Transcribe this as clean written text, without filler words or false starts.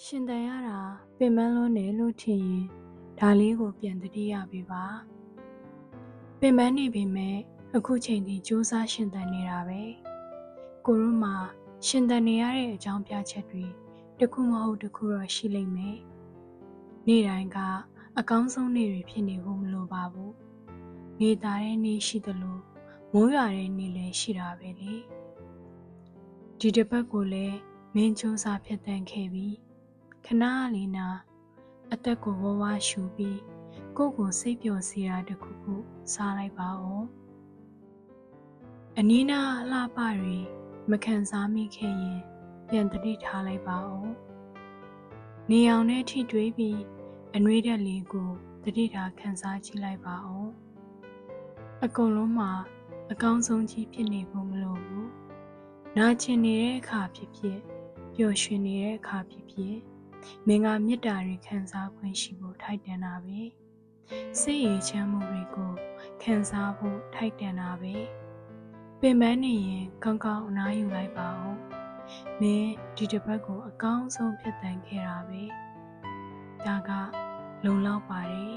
ရှင်တန်ရတာပင်ပန်းလွန်းတယ်လို့ထင်ရင်ဒါလေးကိုပြန်သတိရပေးပါပင်ပန်းနေပေမဲ့အခုချိန်ထိစူးစမ်းရှင်တန်နေတာပဲကိုတို့မှာရှင်တန်နေရတဲ့အကြောင်းပြချက်တွေတစ်ခုမဟုတ်တစ်ခုတော့ရှိလိမ့်မယ်နေ့တိုင်းကအကောင်းဆုံးနေ့တွေဖြစ်နေဖို့မလိုပါဘူးနေသားတဲ့နေ့ရှိသလိုမိုးရွာတဲ့နေ့လည်းရှိတာပဲလေဒီတစ်ပတ်ကိုလည်းမင်းစူးစမ်းဖြတ်တန်းခဲ့ပြီးခဏလေးနာအသက်ကိုဝဝရှူပြီးကိုယ့်ကိုစိတ်ပျော်စေတာတစ်ခုခုစားလိုက်ပါဦးအနီးနားအလှပတွေမခံစားမိခဲ့ရင်ပြန်သတိထားလိုက်ပါဦးနေအောင်နဲ့ထိတွေးပြီးအနှွေးတက်လေးကိုသတိထားခံစားကြည့်လိုက်ပါဦးအကုန်လုံးမှာအကောင်းဆုံးကြီးဖြစ်နေဖို့မလိုဘူးနာကျင်နေတဲ့အခါဖြစ်ဖြစ်ပျော်ရွှင်နေတဲ့အခါဖြစ်ဖြစ်မင်္ဂလာမေတ္တာတွေခံစားခွင့်ရှိဖို့ထိုက်တန်တာပဲစိတ်ရည်ချမ်းမှုတွေကိုခံစားဖို့ထိုက်တန်တာပဲပင်ပန်းနေရင်ကောင်းကောင်းအနားယူလိုက်ပါဦးမင်းဒီတစ်ပတ်ကိုအကောင်းဆုံးဖြတ်သန်းခဲ့တာပဲဒါကလုံလောက်ပါတယ်